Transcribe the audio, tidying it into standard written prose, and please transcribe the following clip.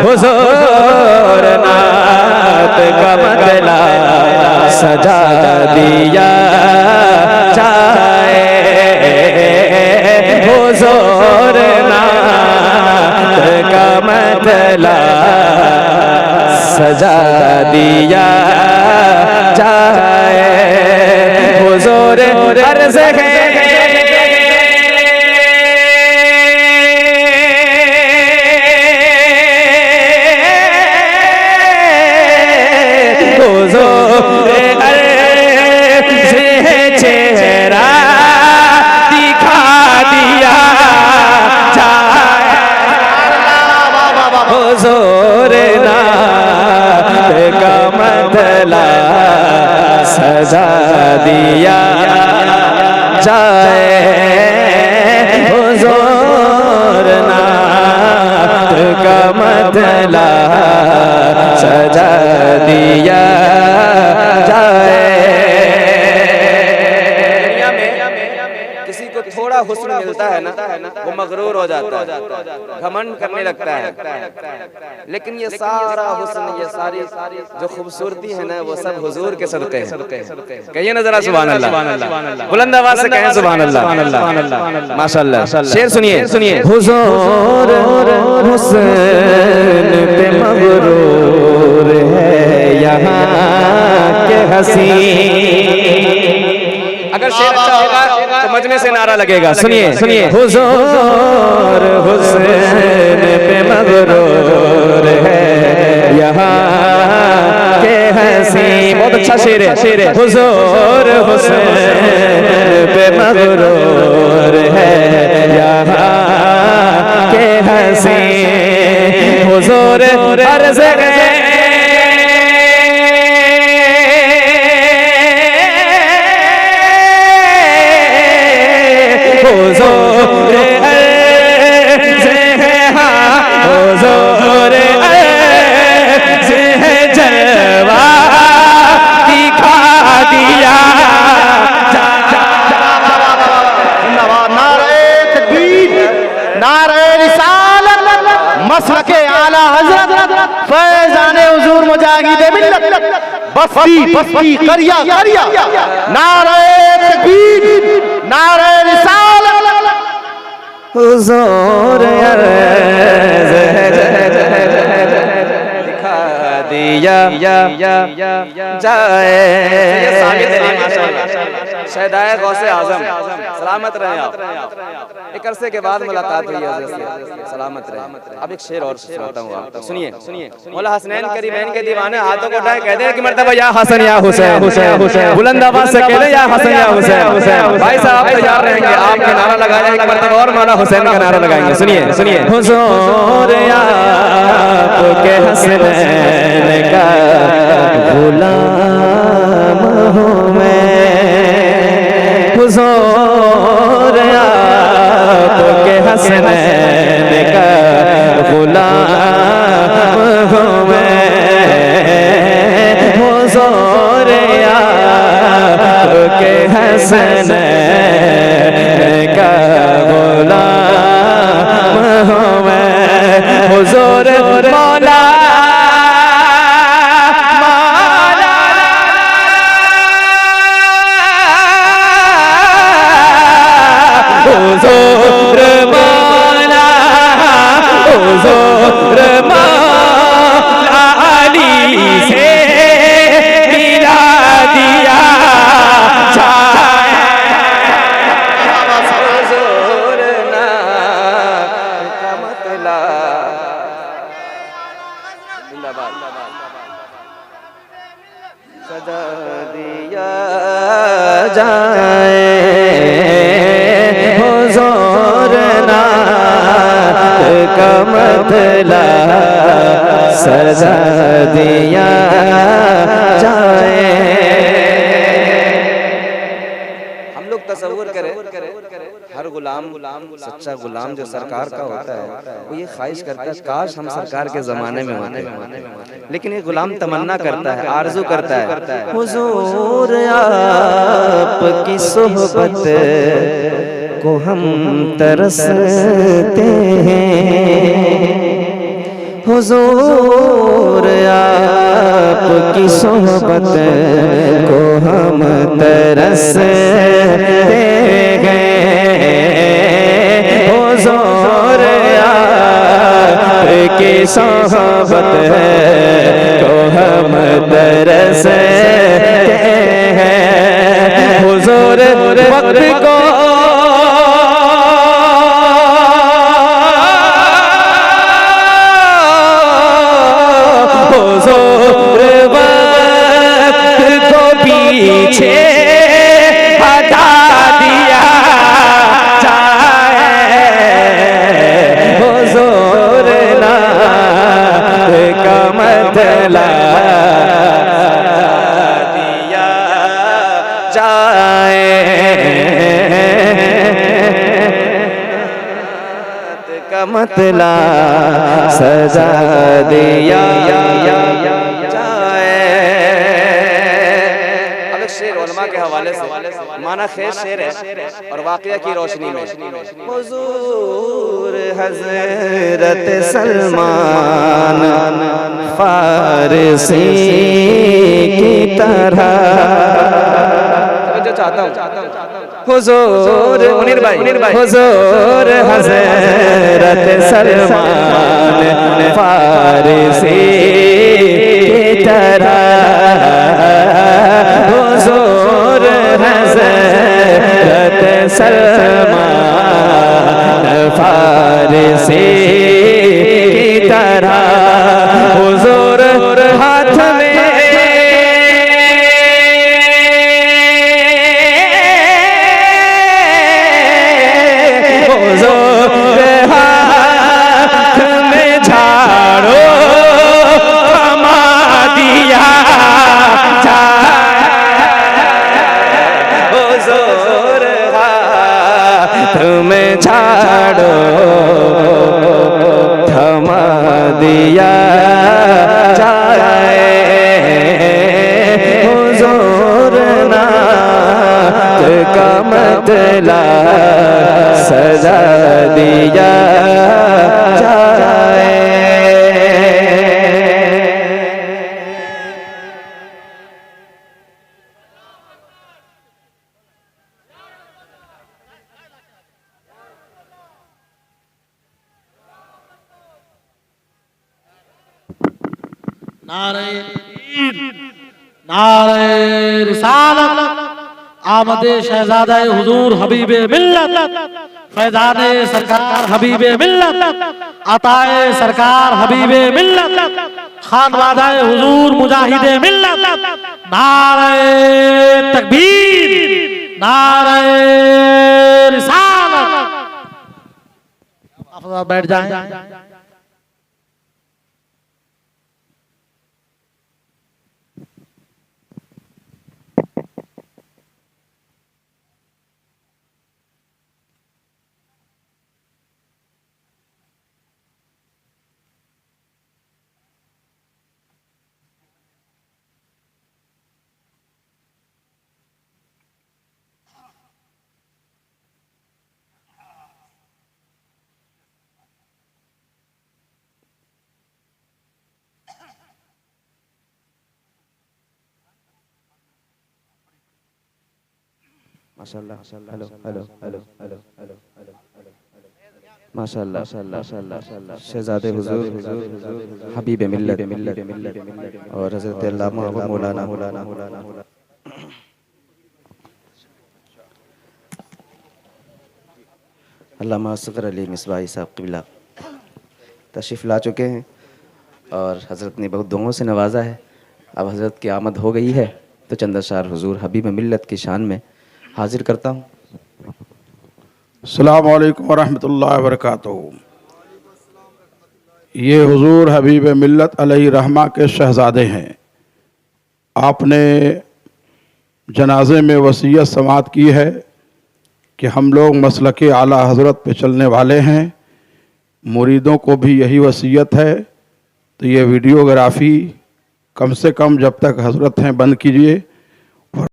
हुजूर नात का मतला सजा दिया जाए, हुजूर नात का मतला सजा दिया जाए, हुजूर अर्ज़ है चेहरा दिखा दिया जाए, हुजूर नात का मतला सजा दिया जाए, हुजूर नात का मतला सजा दिया जाए। थोड़ा हुस्न मिलता है ना, वो मगरूर हो जाता है, घमंड करने लगता है, लेकिन ये सारा हुस्न, ये सारी जो खूबसूरती है ना, वो सब हुजूर के सदक़े है। कहिए ना जरा सुभान अल्लाह, बुलंद आवाज से कहें सुभान अल्लाह, माशाअल्लाह। शेर सुनिए, हुजूर हुस्न पे मगरूर है यहाँ के हसीन। अगर शेर अच्छा होगा तो मजमे से नारा लगेगा। सुनिए, हुजूर हुस्न पे मगरूर है यहाँ के हसीन। बहुत अच्छा शेर है। हुजूर हुस्न पे मगरूर है यहाँ के हसीन, हुजूर अर्ज़ है हुजूर अर्ज़ है, हुजूर अर्ज़ है, जलवा दिखा दिया। नारे तकबीर, नारे रिसालत, मसलके आला हज़रत, फैज़ाने हुजूर मुजाहिद मिल्लत, बस्ती करिया, नारे तकबीर, नारे रिसालत, हुजूर अर्ज़ दिखा दिया जाए। शहदाए गौसे आज़म, सलामत रहे आप। एक अरसे के बाद मुलाकात हुई है, सलामत रहे। अब एक शेर और सुनाता हूँ आपको, सुनिए। मौला हसनैन करीमैन के दीवाने हाथों को उठाए कहते हैं कि मर्तबा या हसन या हुसैन, बुलंद आवाज से कहते हैं या हसन या हुसैन। भाई साहब तैयार रहेंगे, आपके नारा लगाया, एक मर्तबा और मौला हुसैन का नारा लगाएंगे। सुनिए, हुजूर आपके हसनैन का गुलाम हूँ मैं, हुजूर आपके हसनैन का गुलाम हूँ मैं, हुजूर आपके हसनैन का गुलाम हूँ मैं, हुजूर मौला हुजूर मौला, हुजूर मौला अली से मिला दिया जाए, हुजूर नात का मतला सजा दिया जाए, हुजूर नात का मतला सजा दिया जाए। हम लोग तसव्वुर करें हर गुलाम सच्चा गुलाम जो सरकार का होता है, वो ये ख्वाहिश करता है काश हम सरकार के ज़माने में होते, लेकिन ये गुलाम तमन्ना करता है, आरज़ू करता है, हुजूर आपकी सोहबत को हम तरसते हैं, हुजूर आपकी सोहबत को हम तरसते गए, हुजूर आपकी सोहबत को हम तरसते हैं। हुजूर वक्त को पीछे हटा दिया जाए, हुजूर नाम का मतलब दिया जाए, का मतलब सजा दिया के हवाले से माना खेर शेर है और वाकया की रोशनी में हुजूर हजरत सलमान फारसी की तरह जो चाहता हूँ हुजूर मुनीर भाई हुजूर हजरत सलमान फारसी की तरह, हुजूर हज़रत सलमान फारसी की तरह, हुजूर हाथ में हुजूर हाथ में झाड़ो थमा दिया तुम्हें झाड़ो थमा दिया जाए, हुजूर नात का मतलब सजा दिया जाए। नारे रिसालत आमदे शहजादा हुजूर हबीबे मिल्लत, फैजाने सरकार हबीबे मिल्लत, अताए सरकार हबीबे मिल्लत, खानवादाए हुजूर मुजाहिदे मिल्लत। नारे तकबीर, नारे रिसालत। आप बैठ जाएं। माशाअल्लाह, hello hello hello hello hello माशाअल्लाह, शहजादे हुजूर हबीब मिल्लत और हज़रत अल्लामा व मौलाना अल्लामा असग़र अली मिसबाही साहब क़िबला तशरीफ़ ला चुके हैं और हज़रत ने बहुत दुआओं से नवाजा है। अब हज़रत की आमद हो गई है तो चंद अशार हुजूर हबीब मिल्लत की शान में हाजिर करता हूँ। अस्सलामु अलैकुम वरहमतुल्लाहि वबरकातुहू। ये हुजूर हबीब मिल्लत अलैहि रहमा के शहज़ादे हैं। आपने जनाजे में वसीयत समाअत की है कि हम लोग मसलके आला हज़रत पे चलने वाले हैं, मुरीदों को भी यही वसीयत है। तो ये वीडियोग्राफी कम से कम जब तक हज़रत हैं बंद कीजिए।